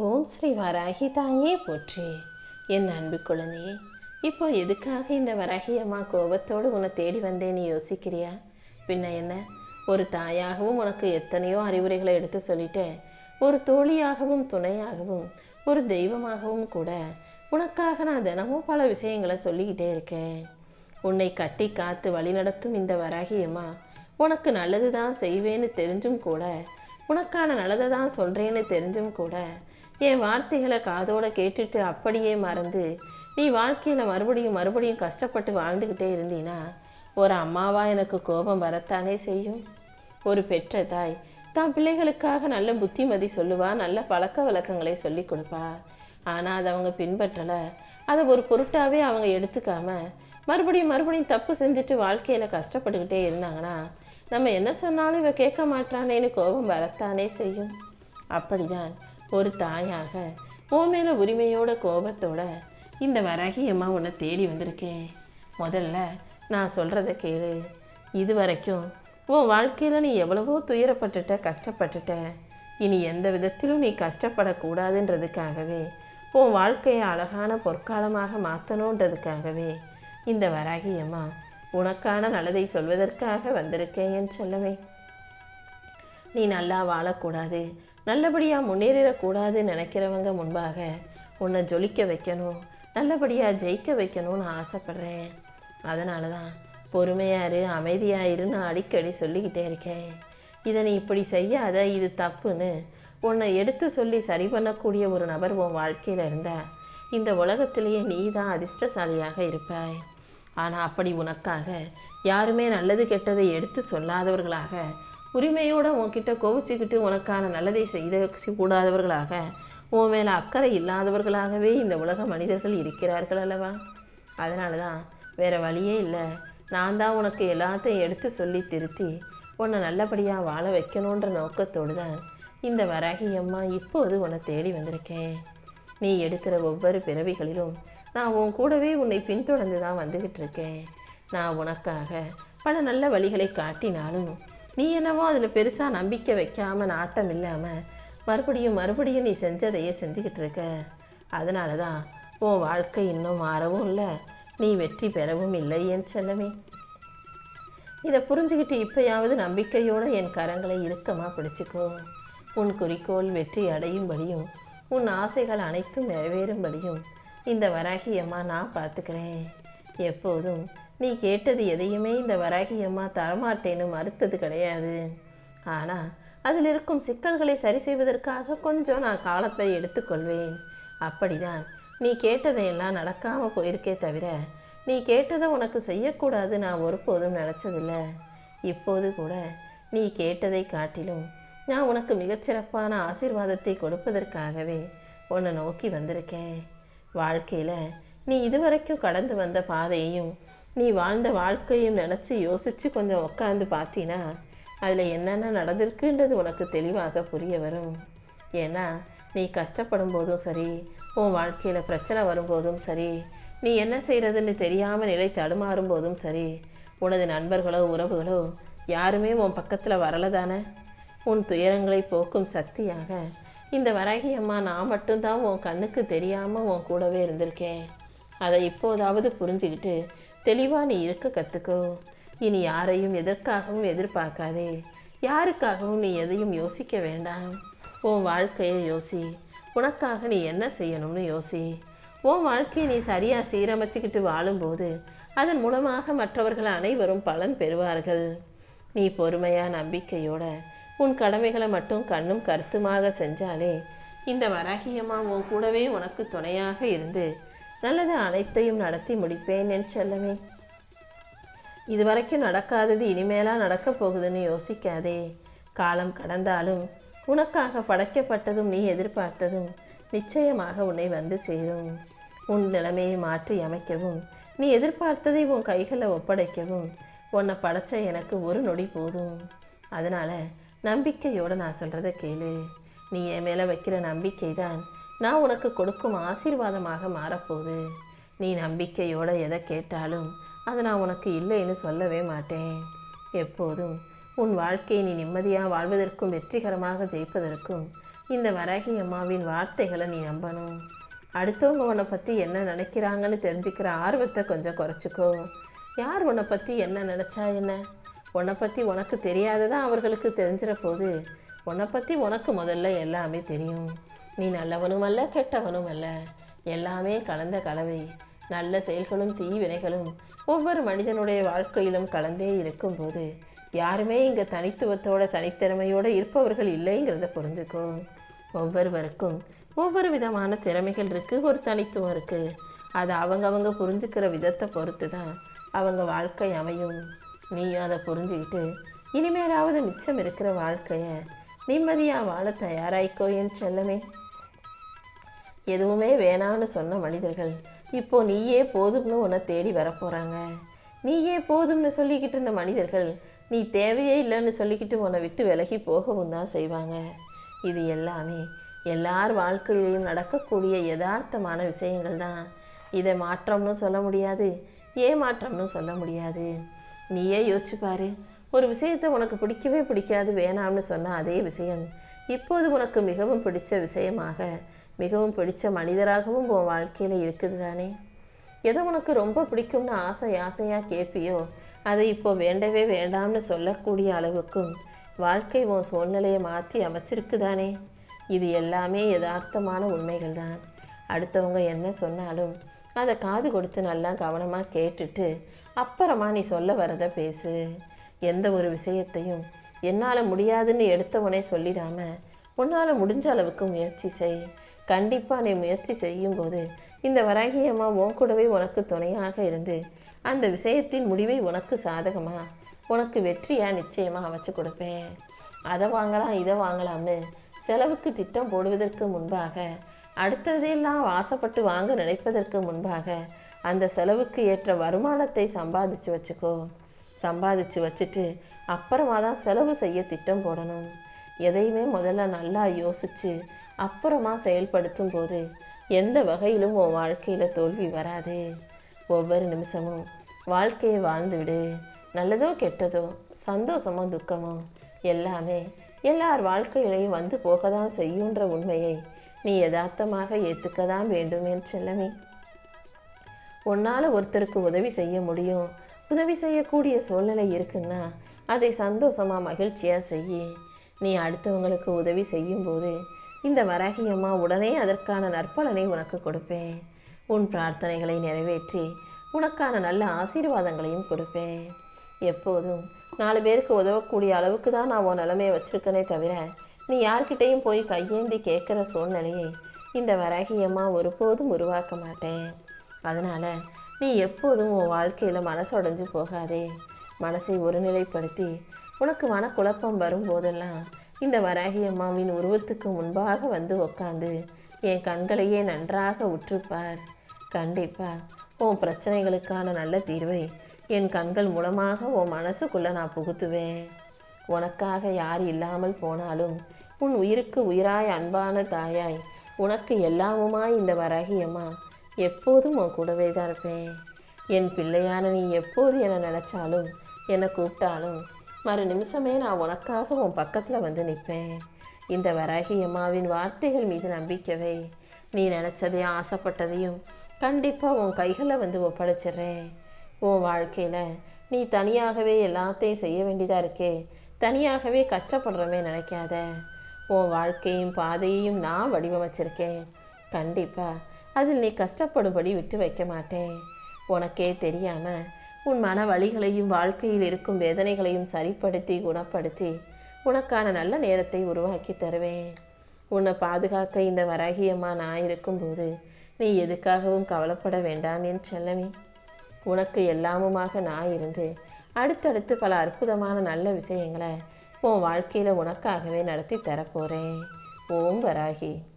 ஓம் ஸ்ரீ வராகி தாயே போற்றி. என் அன்பு குழந்தையே, இப்போ எதுக்காக இந்த வராகி அம்மா கோபத்தோடு உன்னை தேடி வந்தேன்னு யோசிக்கிறியா? பின்ன என்ன, ஒரு தாயாகவும் உனக்கு எத்தனையோ அறிவுரைகளை எடுத்து சொல்லிட்டேன். ஒரு தோழியாகவும் துணையாகவும் ஒரு தெய்வமாகவும் கூட உனக்காக நான் தினமும் பல விஷயங்களை சொல்லிக்கிட்டே இருக்கேன். உன்னை கட்டி காத்து வழிநடத்தும் இந்த வராகி அம்மா உனக்கு நல்லது தான் செய்வேன்னு தெரிஞ்சும் கூட, உனக்கான நல்லதை தான் சொல்கிறேன்னு தெரிஞ்சும் கூட, என் வார்த்தைகளை காதோட கேட்டுட்டு அப்படியே மறந்து நீ வாழ்க்கையில் மறுபடியும் மறுபடியும் கஷ்டப்பட்டு வாழ்ந்துக்கிட்டே இருந்தீன்னா ஒரு அம்மாவா எனக்கு கோபம் வரத்தானே செய்யும். ஒரு பெற்ற தாய் தான் பிள்ளைகளுக்காக நல்ல புத்திமதி சொல்லுவா, நல்ல பழக்க வழக்கங்களை சொல்லி கொடுப்பா. ஆனால் அதை அவங்க பின்பற்றலை. அதை ஒரு பொருட்டாவே அவங்க எடுத்துக்காம மறுபடியும் மறுபடியும் தப்பு செஞ்சுட்டு வாழ்க்கையில் கஷ்டப்பட்டுக்கிட்டே இருந்தாங்கன்னா நம்ம என்ன சொன்னாலும் இவ கேட்க மாட்டானேன்னு கோபம் வரத்தானே செய்யும். அப்படிதான் ஒரு தாயாக உன் மேல உரிமையோட கோபத்தோட இந்த வராகி அம்மா உன்னை தேடி வந்திருக்கேன். முதல்ல நான் சொல்றத கேளு. இது வரைக்கும் உன் வாழ்க்கையில நீ எவ்வளவோ துயரப்பட்டுட்ட, கஷ்டப்பட்டுட்ட. இனி எந்த விதத்திலும் நீ கஷ்டப்படக்கூடாதுன்றதுக்காகவே, உன் வாழ்க்கையை அழகான பொற்காலமாக மாற்றணுன்றதுக்காகவே இந்த வராகி அம்மா உனக்கான நல்லதை சொல்வதற்காக வந்திருக்கேன் என் செல்லவே. நீ நல்லா வாழக்கூடாது, நல்லபடியாக முன்னேறிடக்கூடாதுன்னு நினைக்கிறவங்க முன்பாக உன்னை ஜொலிக்க வைக்கணும், நல்லபடியாக ஜெயிக்க வைக்கணும்னு ஆசைப்பட்றேன். அதனால தான் பொறுமையாரு, அமைதியாயிருன்னு அடிக்கடி சொல்லிக்கிட்டே இருக்கேன். இதை நீ இப்படி செய்யாத, இது தப்புன்னு உன்னை எடுத்து சொல்லி சரி பண்ணக்கூடிய ஒரு நபர் உன் வாழ்க்கையில் இருந்தா இந்த உலகத்திலேயே நீ தான் அதிர்ஷ்டசாலியாக இருப்பாய். ஆனால் அப்படி உனக்காக யாருமே நல்லது கெட்டதை எடுத்து சொல்லாதவர்களாக, உரிமையோடு உன்கிட்ட கோவிச்சுக்கிட்டு உனக்கான நல்லதை செய்த கூடாதவர்களாக, உன் மேலே அக்கறை இல்லாதவர்களாகவே இந்த உலக மனிதர்கள் இருக்கிறார்கள் அல்லவா? அதனால தான் வேறு வழியே இல்லை. நான் தான் உனக்கு எல்லாத்தையும் எடுத்து சொல்லி திருத்தி உன்னை நல்லபடியாக வாழ வைக்கணுன்ற நோக்கத்தோடு தான் இந்த வராகி அம்மா இப்போது உன்னை தேடி வந்திருக்கேன். நீ எடுக்கிற ஒவ்வொரு பிறவிகளிலும் நான் உன் கூடவே உன்னை பின்தொடர்ந்து தான் வந்துக்கிட்டு இருக்கேன். நான் உனக்காக பல நல்ல வழிகளை காட்டினாலும் நீ என்னவோ அதில் பெருசாக நம்பிக்கை வைக்காமல், நாட்டம் இல்லாமல் மறுபடியும் மறுபடியும் நீ செஞ்சதையே செஞ்சுக்கிட்டு இருக்க. அதனால தான் உன் வாழ்க்கை இன்னும் மாறவும் இல்லை, நீ வெற்றி பெறவும் இல்லை என் செல்லமே. இதை புரிஞ்சுக்கிட்டு இப்போயாவது நம்பிக்கையோடு என் கரங்களை இறுக்கமாக பிடிச்சிக்கோ. உன் குறிக்கோள் வெற்றி அடையும்படியும் உன் ஆசைகள் அனைத்தும் நிறைவேறும்படியும் இந்த வராகி அம்மா நான் பார்த்துக்கிறேன். எப்போதும் நீ கேட்டது எதையுமே இந்த வராகி அம்மா தரமாட்டேன்னு மறுத்தது கிடையாது. ஆனால் அதில் இருக்கும் சிக்கல்களை சரி செய்வதற்காக கொஞ்சம் நான் காலத்தை எடுத்துக்கொள்வேன். அப்படிதான் நீ கேட்டதையெல்லாம் நடக்காமல் போயிருக்கே தவிர, நீ கேட்டதை உனக்கு செய்யக்கூடாது நான் ஒருபோதும் நினச்சதில்லை. இப்போது கூட நீ கேட்டதை காட்டிலும் நான் உனக்கு மிகச்சிறப்பான ஆசீர்வாதத்தை கொடுப்பதற்காகவே உன்னை நோக்கி வந்திருக்கேன். வாழ்க்கையில் நீ இதுவரைக்கும் கடந்து வந்த பாதையையும் நீ வாழ்ந்த வாழ்க்கையும் நினச்சி யோசித்து கொஞ்சம் உட்காந்து பார்த்தீன்னா அதில் என்னென்ன நடந்திருக்குன்றது உனக்கு தெளிவாக புரிய வரும். ஏன்னா நீ கஷ்டப்படும் போதும் சரி, உன் வாழ்க்கையில் பிரச்சனை வரும்போதும் சரி, நீ என்ன செய்கிறதுன்னு தெரியாமல் நிலை தடுமாறும் போதும் சரி, உனது நண்பர்களோ உறவுகளோ யாருமே உன் பக்கத்தில் வரலை தானே? உன் துயரங்களை போக்கும் சக்தியாக இந்த வராகி அம்மா நான் மட்டும்தான் உன் கண்ணுக்கு தெரியாமல் உன் கூடவே இருந்திருக்கேன். அதை இப்போதாவது புரிஞ்சுக்கிட்டு தெளிவாக நீ இருக்க கற்றுக்கோ. இனி யாரையும் எதற்காகவும் எதிர்பார்க்காதே, யாருக்காகவும் நீ எதையும் யோசிக்க வேண்டாம். உன் வாழ்க்கையை யோசி, உனக்காக நீ என்ன செய்யணும்னு யோசி. உன் வாழ்க்கையை நீ சரியாக சீரமைச்சிக்கிட்டு வாழும்போது அதன் மூலமாக மற்றவர்கள் அனைவரும் பலன் பெறுவார்கள். நீ பொறுமையாக நம்பிக்கையோட உன் கடமைகளை மட்டும் கண்ணும் கருத்துமாக செஞ்சாலே இந்த வராகி அம்மா உன் கூடவே உனக்கு துணையாக இருந்து நல்லது அனைத்தையும் நடத்தி முடிப்பேன் என் செல்லமே. இதுவரைக்கும் நடக்காதது இனிமேலாக நடக்க போகுதுன்னு யோசிக்காதே. காலம் கடந்தாலும் உனக்காக படைக்கப்பட்டதும் நீ எதிர்பார்த்ததும் நிச்சயமாக உன்னை வந்து சேரும். உன் நிலைமையை மாற்றி அமைக்கவும், நீ எதிர்பார்த்ததை உன் கைகளை ஒப்படைக்கவும் உன்னை படைச்ச எனக்கு ஒரு நொடி போதும். அதனால் நம்பிக்கையோடு நான் சொல்கிறத கேளு. நீ என் மேலே வைக்கிற நம்பிக்கை தான் நான் உனக்கு கொடுக்கும் ஆசீர்வாதமாக மாறப்போகுது. நீ நம்பிக்கையோடு எதை கேட்டாலும் அதை நான் உனக்கு இல்லைன்னு சொல்லவே மாட்டேன். எப்போதும் உன் வாழ்க்கையை நீ நிம்மதியாக வாழ்வதற்கும் வெற்றிகரமாக ஜெயிப்பதற்கும் இந்த வராகி அம்மாவின் வார்த்தைகளை நீ நம்பணும். அடுத்தவங்க உன்னை பற்றி என்ன நினைக்கிறாங்கன்னு தெரிஞ்சுக்கிற ஆர்வத்தை கொஞ்சம் குறைச்சிக்கோ. யார் உன்னை பற்றி என்ன நினச்சா என்ன? உன்னை பற்றி உனக்கு தெரியாததான் அவர்களுக்கு தெரிஞ்சிட போது. உன்னை பற்றி உனக்கு முதல்ல எல்லாமே தெரியும். நீ நல்லவனும் அல்ல கெட்டவனும் அல்ல, எல்லாமே கலந்த கலவை. நல்ல செயல்களும் தீவினைகளும் ஒவ்வொரு மனிதனுடைய வாழ்க்கையிலும் கலந்தே இருக்கும்போது யாருமே இங்கே தனித்துவத்தோட தனித்திறமையோடு இருப்பவர்கள் இல்லைங்கிறத புரிஞ்சுக்கோ. ஒவ்வொருவருக்கும் ஒவ்வொரு விதமான திறமைகள் இருக்குது, ஒரு தனித்துவம் இருக்குது. அதை அவங்கவங்க புரிஞ்சுக்கிற விதத்தை பொறுத்து தான் அவங்க வாழ்க்கை அமையும். நீயும் அதை புரிஞ்சுக்கிட்டு இனிமேலாவது மிச்சம் இருக்கிற வாழ்க்கையை நிம்மதியாக வாழ தயாராயிக்கோ என் செல்லமே. எதுவுமே வேணான்னு சொன்ன மனிதர்கள் இப்போ நீயே போதும்னு உன்னை தேடி வரப்போகிறாங்க. நீயே போதும்னு சொல்லிக்கிட்டு இருந்த மனிதர்கள் நீ தேவையே இல்லைன்னு சொல்லிக்கிட்டு உன்னை விட்டு விலகி போகவும் தான் செய்வாங்க. இது எல்லாமே எல்லார் வாழ்க்கையிலையும் நடக்கக்கூடிய யதார்த்தமான விஷயங்கள் தான். இதை மாற்றம்னு சொல்ல முடியாது, ஏமாற்றம்னு சொல்ல முடியாது. நீயே யோசிச்சு பாரு. ஒரு விஷயத்தை உனக்கு பிடிக்கவே பிடிக்காது, வேணாம்னு சொன்ன அதே விஷயம் இப்போது உனக்கு மிகவும் பிடிச்ச விஷயமாக, மிகவும் பிடிச்ச மனிதராகவும் உன் வாழ்க்கையில் இருக்குது தானே. எதை உனக்கு ரொம்ப பிடிக்கும்னு ஆசையாக கேட்பியோ அதை இப்போ வேண்டவே வேண்டாம்னு சொல்லக்கூடிய அளவுக்கும் வாழ்க்கை உன் சூழ்நிலையை மாற்றி அமைச்சிருக்கு தானே. இது எல்லாமே யதார்த்தமான உண்மைகள் தான். அடுத்தவங்க என்ன சொன்னாலும் அதை காது கொடுத்து நல்லா கவனமாக கேட்டுட்டு அப்புறமா நீ சொல்ல வரதை பேசு. எந்த ஒரு விஷயத்தையும் என்னால் முடியாதுன்னு எடுத்தவனே சொல்லிடாம உன்னால் முடிஞ்ச அளவுக்கு முயற்சி செய். கண்டிப்பாக நீ முயற்சி செய்யும்போது இந்த வராகி அம்மா உன் கூடவே உனக்கு துணையாக இருந்து அந்த விஷயத்தின் முடிவை உனக்கு சாதகமாக உனக்கு வெற்றியாக நிச்சயமாக அமைச்சு கொடுப்பேன். அதை வாங்கலாம் இதை வாங்கலாம்னு செலவுக்கு திட்டம் போடுவதற்கு முன்பாக, அடுத்ததையெல்லாம் ஆசைப்பட்டு வாங்க நினைப்பதற்கு முன்பாக அந்த செலவுக்கு ஏற்ற வருமானத்தை சம்பாதிச்சு வச்சுக்கோ. சம்பாதிச்சு வச்சுட்டு அப்புறமா தான் செலவு செய்ய திட்டம் போடணும். எதையுமே முதல்ல நல்லா யோசிச்சு அப்புறமா செயல்படுத்தும் போது எந்த வகையிலும் உன் வாழ்க்கையில் தோல்வி வராது. ஒவ்வொரு நிமிஷமும் வாழ்க்கையை வாழ்ந்து விடு. நல்லதோ கெட்டதோ, சந்தோஷமோ துக்கமோ எல்லாமே எல்லார் வாழ்க்கையிலையும் வந்து போக தான் செய்யுன்ற உண்மையை நீ யதார்த்தமாக ஏற்றுக்க தான் வேண்டும் என் செல்லமே. உன்னால் ஒருத்தருக்கு உதவி செய்ய முடியும், உதவி செய்யக்கூடிய சூழ்நிலை இருக்குன்னா அதை சந்தோஷமாக மகிழ்ச்சியாக செய்ய. நீ அடுத்தவங்களுக்கு உதவி செய்யும்போது இந்த வராகி அம்மா உடனே அதற்கான நற்பலனை உனக்கு கொடுப்பேன். உன் பிரார்த்தனைகளை நிறைவேற்றி உனக்கான நல்ல ஆசீர்வாதங்களையும் கொடுப்பேன். எப்போதும் 4 பேருக்கு உதவக்கூடிய அளவுக்கு தான் நான் உன் நிலைமையை வச்சிருக்கனே தவிர நீ யார்கிட்டையும் போய் கையேந்தி கேட்குற சூழ்நிலையை இந்த வராகி அம்மா ஒருபோதும் உருவாக்க மாட்டேன். அதனால் நீ எப்போதும் உன் வாழ்க்கையில் மனசுடைஞ்சு போகாதே. மனசை ஒருநிலைப்படுத்தி உனக்கு மனக்குழப்பம் வரும்போதெல்லாம் இந்த வராகி அம்மாவின் உருவத்துக்கு முன்பாக வந்து உக்காந்து என் கண்களையே நன்றாக உற்றுப்பார். கண்டிப்பாக உன் பிரச்சனைகளுக்கான நல்ல தீர்வை என் கண்கள் மூலமாக உன் மனசுக்குள்ளே நான் புகுத்துவேன். உனக்காக யார் இல்லாமல் போனாலும் உன் உயிருக்கு உயிராய் அன்பான தாயாய் உனக்கு எல்லாமுமாய் இந்த வராகி அம்மா எப்போதும் உன் கூடவே தான் இருப்பேன். என் பிள்ளையான நீ எப்போது என்னை நினச்சாலும் என்னை கூப்பிட்டாலும் மறு நிமிஷமே நான் உனக்காக உன் பக்கத்தில் வந்து நிற்பேன். இந்த வராகி அம்மாவின் வார்த்தைகள் மீது நம்பிக்கவே. நீ நினச்சதையும் ஆசைப்பட்டதையும் கண்டிப்பாக உன் கைகளில் வந்து ஒப்படைச்சிட்றேன். உன் வாழ்க்கையில் நீ தனியாகவே எல்லாத்தையும் செய்ய வேண்டியதாக இருக்கே, தனியாகவே கஷ்டப்படுறமே நினைக்காத. உன் வாழ்க்கையும் பாதையையும் நான் வடிவமைச்சிருக்கேன். கண்டிப்பாக அதில் நீ கஷ்டப்படும்படி விட்டு வைக்க மாட்டேன். உனக்கே தெரியாமல் உன் மன வலிகளையும் வாழ்க்கையில் இருக்கும் வேதனைகளையும் சரிப்படுத்தி குணப்படுத்தி உனக்கான நல்ல நேரத்தை உருவாக்கி தருவேன். உன்னை பாதுகாக்க இந்த வராகி அம்மா நான் இருக்கும்போது நீ எதுக்காகவும் கவலைப்பட வேண்டாம் என் செல்லமே. உனக்கு எல்லாமுமாக நான் இருந்து அடுத்தடுத்து பல அற்புதமான நல்ல விஷயங்களை உன் வாழ்க்கையில் உனக்காகவே நடத்தி தரப்போகிறேன். ஓம் வராகி.